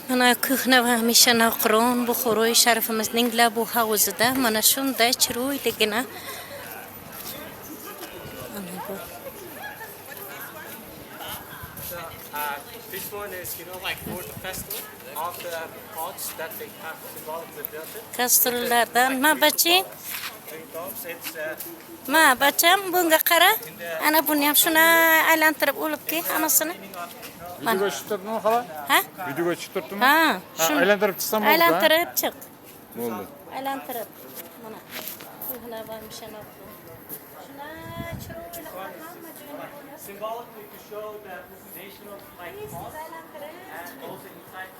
Mana kuhna va hamisha Navqiron Buxoroy sharifimizning labu havuzida mana shunday chiroyligina This one is, like water festival of the pots that they have symbolically built it. kastrullardan ma bachi Three tops. It's ma bacham bunga qara ana buni ham shuna aylantirib olibki hammasini Videoga chiqib turibdimi xola? ha Videoga chiqib turibdimi? ha Aylantirib chiqsam bo'ldi. aylantirib chiq Bo'ldi. aylantirib mana kuhna va hamisha Navqiron shuna chiroyli hamma joyni symbolically to show the nation of like pots and also inside.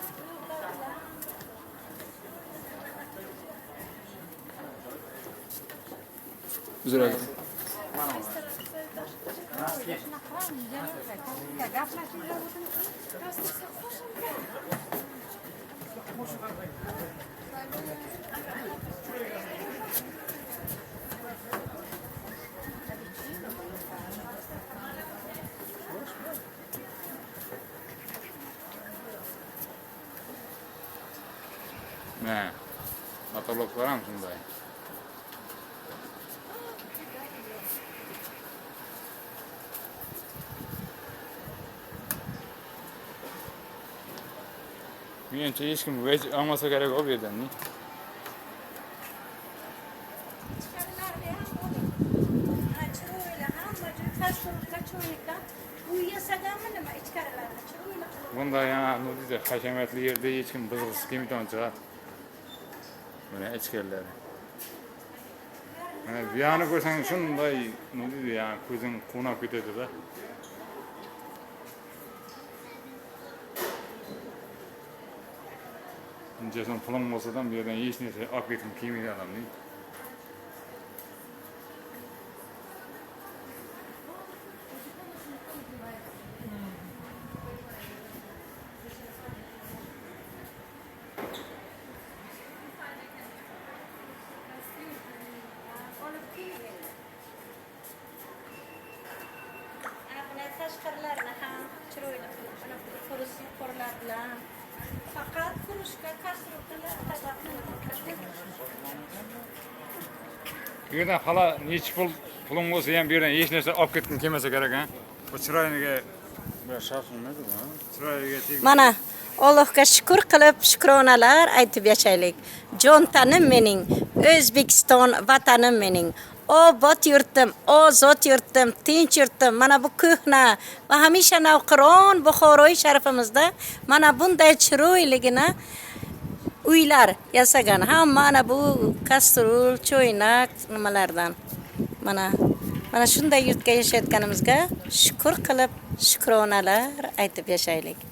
Uzra. Ne? Matologlar ham shunday. Menimcha hech kim vej olmasa kerak o bu yerdan. Bunda yana nudida hashamatli yerda hech kim bizg'isi kelmaydigan chiqadi. Mana ichkarilar. Mana bu yerni ko'rsang shunday nudida ya ko'zing quvnab ketadi-da. Unchasan pulim bo'lsa-da bu yerdan hech narsa olib ketgim kelmaydi odamning. Tashqarilarni ham chiroyli qilib mana furusi qorlar bilan faqat furushga kastrullar Bu yerdan xola necha pulim bo'lsa ham bu yerdan hech narsa olib ketgim kelmasa kerak, ha? Bu chiroyliga bu sharf nimada, ha? Chiroyliga tegib. mana Allohga shukr qilib shukronalar aytib yashaylik. Jon tanim mening, O'zbekiston vatanim mening. Obod yurtim, ozod yurtim, tinch yurtim. Mana bu kuhna va hamisha Navqiron Buxoroy sharifimizda mana bunday chiroyligina uylar yasagan. Hamma mana bu kastrul, cho'ynak nimalardan. Mana shunday yurtga yashayotganimizga shukr qilib shukronalar aytib yashaylik.